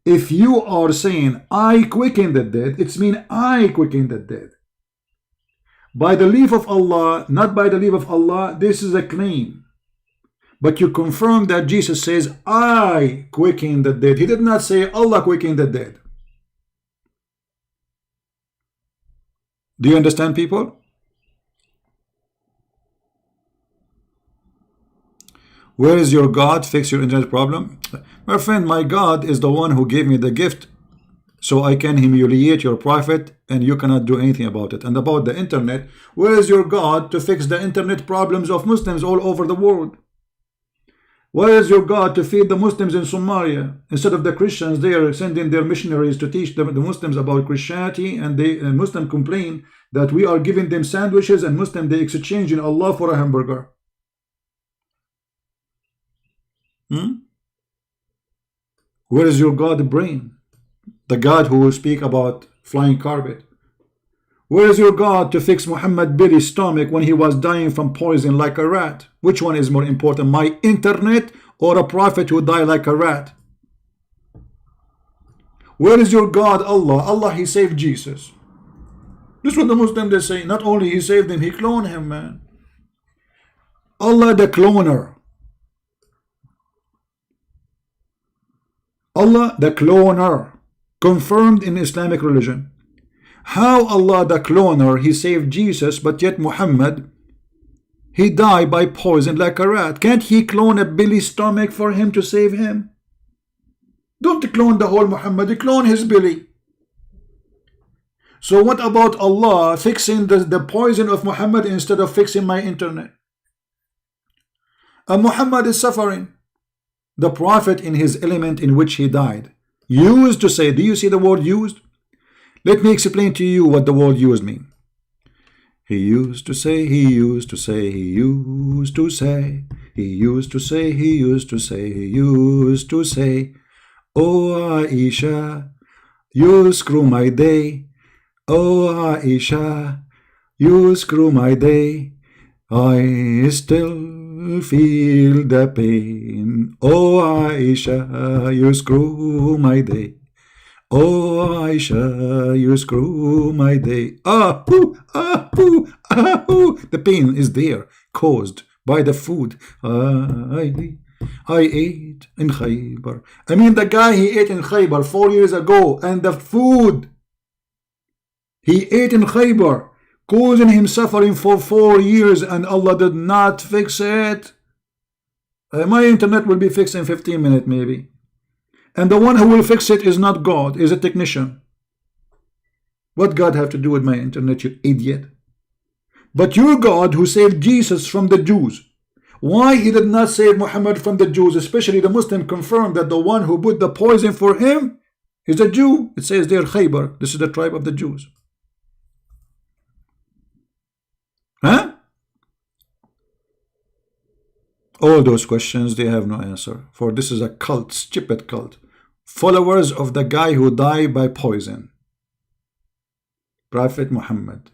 If you are saying I quicken the dead, it's mean I quicken the dead. By the leave of Allah, not by the leave of Allah, this is a claim. But you confirm that Jesus says I quicken the dead. He did not say Allah quicken the dead. Do you understand, people? Where is your God? Fix your internet problem. My friend, my God is the one who gave me the gift so I can humiliate your prophet and you cannot do anything about it. And about the internet, where is your God to fix the internet problems of Muslims all over the world? Where is your God to feed the Muslims in Somalia? Instead of the Christians, they are sending their missionaries to teach the Muslims about Christianity, and Muslims complain that we are giving them sandwiches, and Muslims, they exchanging Allah for a hamburger. Where is your God brain? The God who will speak about flying carpet. Where is your God to fix Muhammad Billy's stomach when he was dying from poison like a rat? Which one is more important, my internet or a prophet who died like a rat? Where is your God, Allah? Allah, he saved Jesus. This is what the Muslims, they say. Not only he saved him, he cloned him, man. Allah the cloner. Allah the cloner. Confirmed in Islamic religion. How Allah the cloner, he saved Jesus, but yet Muhammad, he died by poison like a rat. Can't he clone a Billy stomach for him to save him? Don't clone the whole Muhammad, clone his Billy. So what about Allah fixing the poison of Muhammad instead of fixing my internet? And Muhammad is suffering. The prophet in his element in which he died used to say, do you see the word used? Let me explain to you what the word used means. He used to say, he used to say, he used to say, he used to say, he used to say, he used to say, oh Aisha, you screw my day. Oh Aisha, you screw my day. I still feel the pain. Oh Aisha, you screw my day. Oh Aisha, you screw my day. The pain is there, caused by the food I ate in Khaybar. I mean, the guy he ate in Khaybar 4 years ago, and the food he ate in Khaybar, causing him suffering for 4 years, and Allah did not fix it. My internet will be fixed in 15 minutes maybe. And the one who will fix it is not God, is a technician. What God have to do with my internet, you idiot? But your God who saved Jesus from the Jews, why he did not save Muhammad from the Jews? Especially the Muslim confirmed that the one who put the poison for him is a Jew. It says there Khaybar. This is the tribe of the Jews. All those questions, they have no answer. For this is a cult, stupid cult. Followers of the guy who died by poison. Prophet Muhammad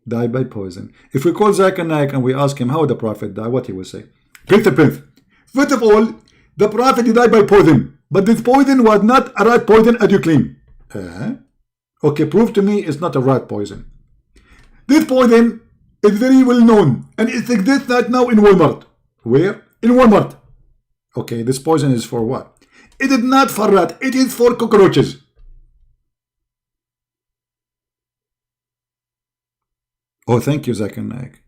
died by poison. If we call Zakir Naik and we ask him how the Prophet died, what he will say? Prince. First of all, the Prophet died by poison. But this poison was not a rat poison as you claim. Okay, prove to me it's not a rat poison. This poison is very well known and it exists right now in Walmart. Where? In Walmart. Okay, this poison is for what? It is not for rat, it is for cockroaches. Oh, thank you, Zakir Naik.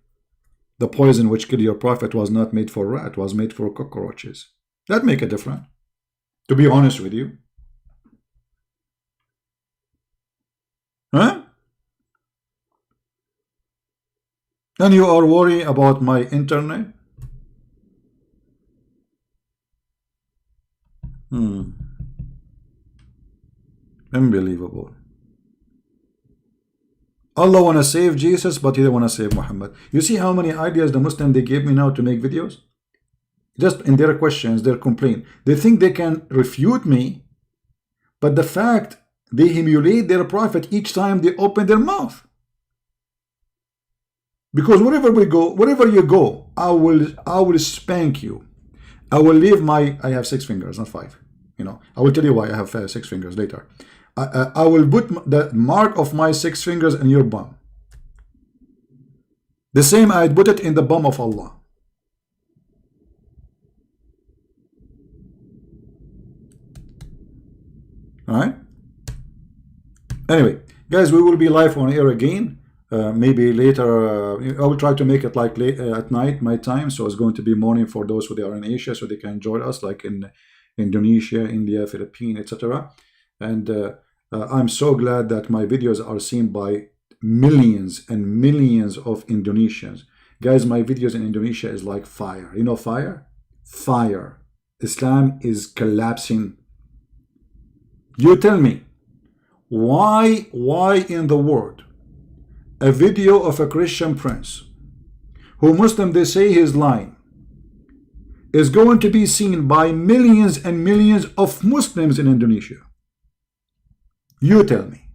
The poison which killed your prophet was not made for rat, was made for cockroaches. That make a difference, to be honest with you. Huh? And you are worried about my internet? Unbelievable. Allah want to save Jesus, but he don't want to save Muhammad. You see how many ideas the Muslim they gave me now to make videos? Just in their questions, their complaint. They think they can refute me, but the fact they humiliate their prophet each time they open their mouth. Because wherever we go, wherever you go, I will spank you. I will leave my, I have 6 fingers, not 5. You know, I will tell you why I have 6 fingers later. I will put the mark of my 6 fingers in your bum. The same I put it in the bum of Allah. Alright? Anyway, guys, we will be live on air again. Maybe later, I will try to make it like late at night, my time. So it's going to be morning for those who are in Asia, so they can join us, like in Indonesia, India, Philippines, etc. And I'm so glad that my videos are seen by millions and millions of Indonesians. Guys, my videos in Indonesia is like fire. You know fire? Fire. Islam is collapsing. You tell me, why in the world a video of a Christian prince who Muslim they say he is lying is going to be seen by millions and millions of Muslims in Indonesia? You tell me.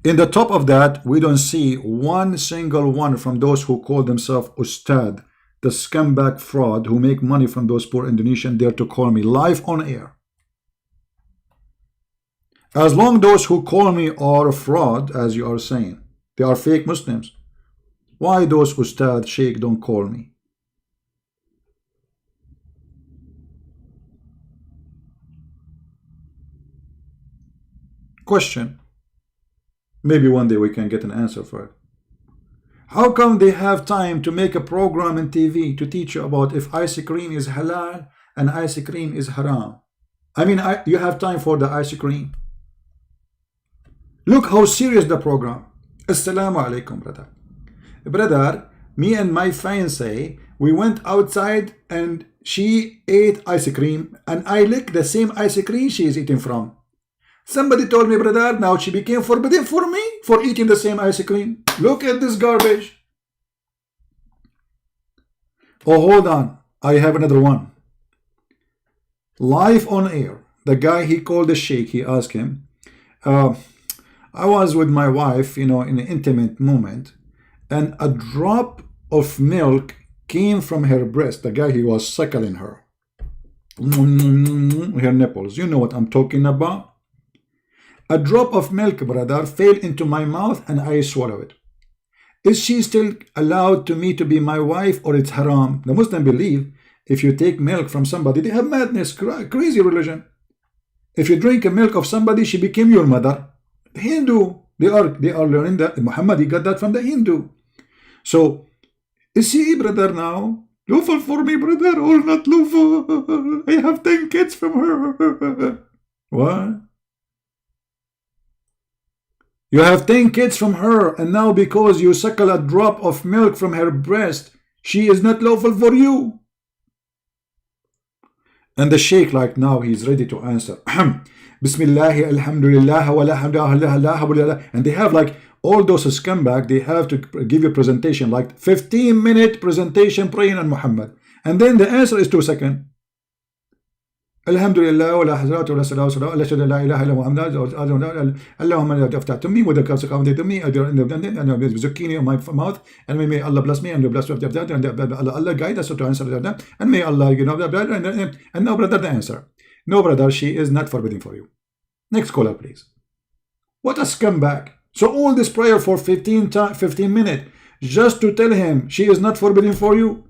In the top of that, we don't see one single one from those who call themselves Ustad, the scumbag fraud who make money from those poor Indonesians, dare to call me live on air. As long those who call me are a fraud, as you are saying, they are fake Muslims. Why those Ustad, Sheikh don't call me? Question. Maybe one day we can get an answer for it. How come they have time to make a program on TV to teach you about if ice cream is halal and ice cream is haram? I mean, you have time for the ice cream. Look how serious the program. Assalamu alaikum, brother. Brother, me and my fiancée, we went outside and she ate ice cream and I licked the same ice cream she is eating from. Somebody told me, brother, now she became forbidden for me for eating the same ice cream. Look at this garbage. Oh, hold on. I have another one. Live on air. The guy, he called the sheikh. He asked him, I was with my wife, you know, in an intimate moment, and a drop of milk came from her breast. The guy, he was suckling her. Her nipples. You know what I'm talking about? A drop of milk, brother, fell into my mouth and I swallowed it. Is she still allowed to me to be my wife, or it's haram? The Muslim believe if you take milk from somebody, they have madness, crazy religion. If you drink a milk of somebody, she became your mother. The Hindu, they are learning that. Muhammad, he got that from the Hindu. So, is she, brother, now lawful for me, brother, or not lawful? I have 10 kids from her. What? You have 10 kids from her, and now because you suckle a drop of milk from her breast, she is not lawful for you. And the sheikh, like now, he's ready to answer. Bismillah, alhamdulillah, wa la hamdulillah, and they have like all those scumbag, they have to give you a presentation, like 15-minute presentation praying on Muhammad, and then the answer is 2 seconds. Alhamdulillah, wa la hazrat wa la salawat wa la shada la ilaha illa Muhammad, Allahumma aftah to me with the to me, and zucchini on my mouth, and may Allah bless me, and bless that, and Allah guide us to answer that, and may Allah, you know, and no brother, the answer. No brother, she is not forbidden for you. Next caller, please. What a scumbag. So all this prayer for 15 minutes just to tell him she is not forbidden for you.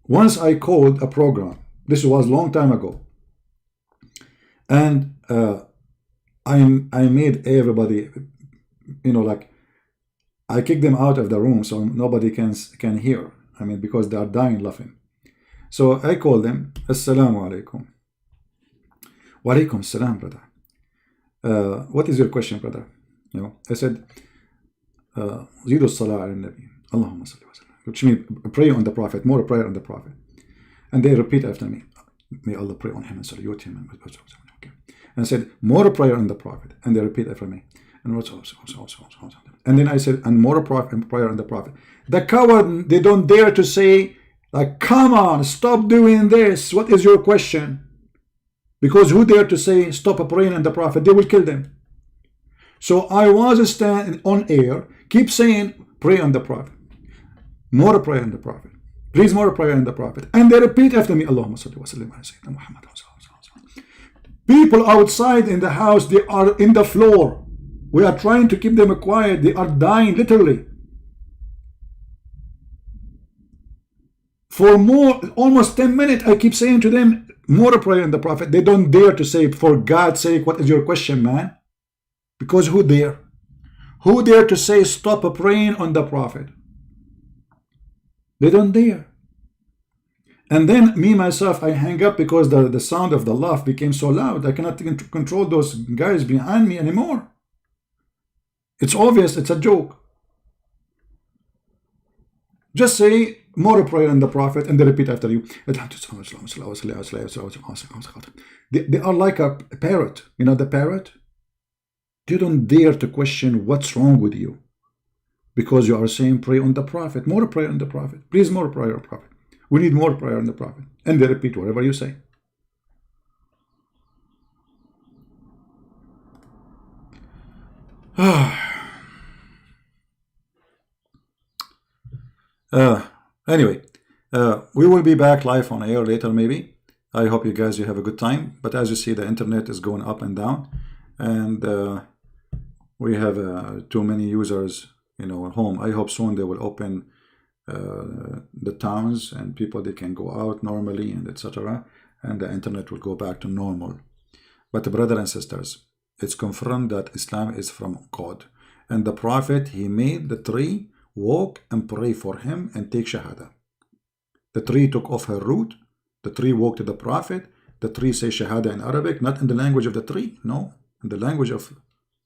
Once I called a program, this was a long time ago, and I made everybody, you know, like, I kicked them out of the room so nobody can hear. I mean, because they are dying laughing. So I called them. Assalamu alaikum. Wa alaikum assalam, brother. What is your question, brother? You know, I said, Zidu salah ala nabi. Allahumma salli wa sallam. Which means pray on the Prophet, more prayer on the Prophet. And they repeat after me, may Allah pray on him and salute him. Okay. And I said, more prayer on the Prophet. And they repeat after me. And then I said, and more prayer on the Prophet. The coward, they don't dare to say, like, come on, stop doing this. What is your question? Because who dare to say, stop praying on the Prophet? They will kill them. So I was standing on air, keep saying, pray on the Prophet. More prayer on the Prophet. Please, more prayer on the Prophet. And they repeat after me, Allahumma salli wa sallim ala Sayyidina Muhammad. People outside in the house, they are in the floor. We are trying to keep them quiet. They are dying, literally. For almost 10 minutes, I keep saying to them, more prayer on the Prophet. They don't dare to say, for God's sake, what is your question, man? Because who dare? Who dare to say, stop praying on the Prophet? They don't dare. And then me, myself, I hang up because the sound of the laugh became so loud. I cannot control those guys behind me anymore. It's obvious, it's a joke. Just say more prayer on the Prophet and they repeat after you. They are like a parrot. You know the parrot? They don't dare to question what's wrong with you. Because you are saying pray on the Prophet, more prayer on the Prophet. Please, more prayer on the Prophet. We need more prayer on the Prophet. And they repeat whatever you say. Anyway, we will be back live on air later maybe. I hope you guys have a good time. But as you see, the internet is going up and down. And we have too many users, you know, at home. I hope soon they will open the towns and people, they can go out normally and etc. And the internet will go back to normal. But brothers and sisters, it's confirmed that Islam is from God. And the Prophet, he made the tree walk and pray for him and take Shahada. The tree took off her root. The tree walked to the Prophet. The tree says Shahada in Arabic, not in the language of the tree. No, in the language of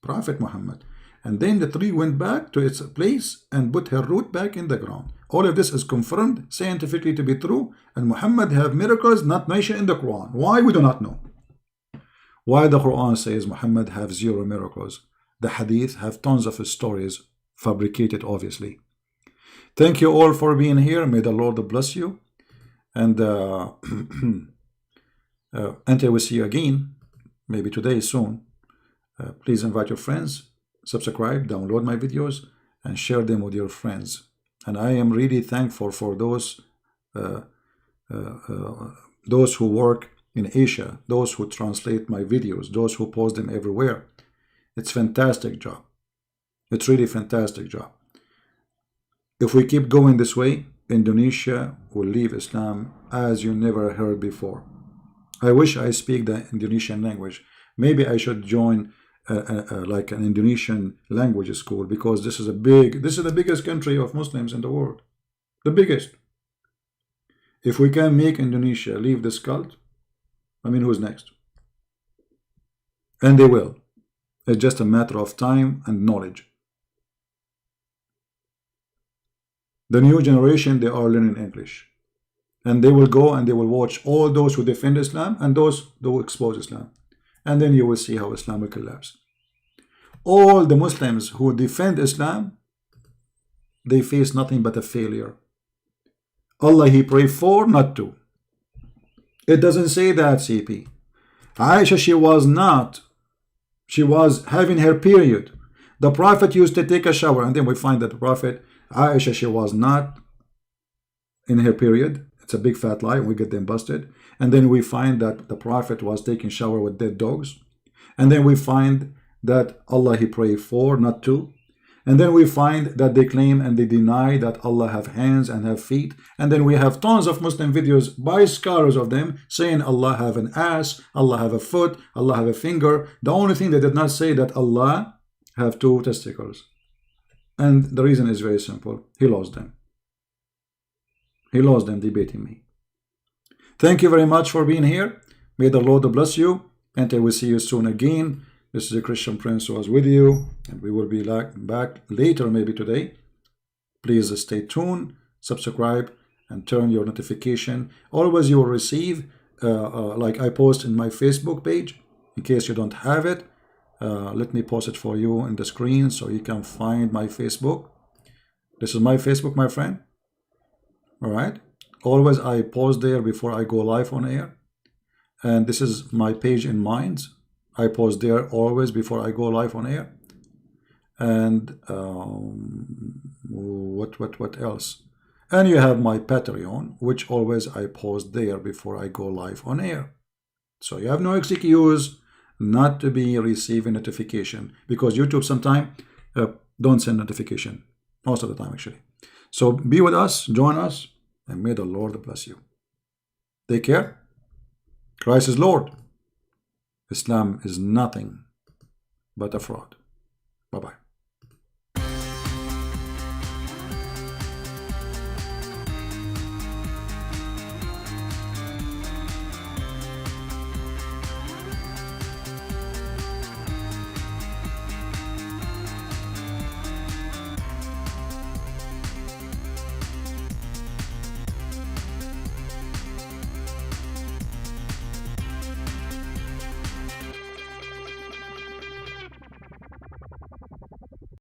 Prophet Muhammad. And then the tree went back to its place and put her root back in the ground. All of this is confirmed scientifically to be true. And Muhammad have miracles not mentioned in the Quran. Why? We do not know. Why the Quran says Muhammad have 0 miracles. The Hadith have tons of stories, fabricated obviously. Thank you all for being here. May the Lord bless you. And until we see you again, maybe today, soon, please invite your friends, subscribe, download my videos, and share them with your friends. And I am really thankful for those who work in Asia, those who translate my videos, those who post them everywhere. It's fantastic job. It's really fantastic job. If we keep going this way, Indonesia will leave Islam as you never heard before. I wish I speak the Indonesian language. Maybe I should join like an Indonesian language school, because this is the biggest country of Muslims in the world. The biggest. If we can make Indonesia leave this cult, I mean, who's next? And they will. It's just a matter of time and knowledge. The new generation, they are learning English, and they will go and they will watch all those who defend Islam and those who expose Islam, and then you will see how Islam will collapse. All the Muslims who defend Islam, they face nothing but a failure. Allah He pray for, not to. It doesn't say that, CP. Aisha, she was having her period. The Prophet used to take a shower, and then we find that the Prophet, Aisha, she was not in her period. It's a big fat lie. We get them busted. And then we find that the Prophet was taking shower with dead dogs. And then we find that Allah He pray for, not to. And then we find that they claim and they deny that Allah have hands and have feet. And then we have tons of Muslim videos by scholars of them saying Allah have an ass, Allah have a foot, Allah have a finger. The only thing they did not say that Allah have 2 testicles. And the reason is very simple. He lost them. He lost them debating me. Thank you very much for being here. May the Lord bless you. And I will see you soon again. This is a Christian Prince who was with you, and we will be back later, maybe today. Please stay tuned, subscribe, and turn your notification. Always you will receive, like I post in my Facebook page. In case you don't have it, let me post it for you in the screen so you can find my Facebook. This is my Facebook, my friend. All right. Always I post there before I go live on air. And this is my page in Minds. I post there always before I go live on air. And what else? And you have my Patreon, which always I post there before I go live on air. So you have no excuse not to be receiving notification, because YouTube sometimes don't send notification, most of the time actually. So be with us, join us, and may the Lord bless you. Take care. Christ is Lord. Islam is nothing but a fraud. Bye-bye.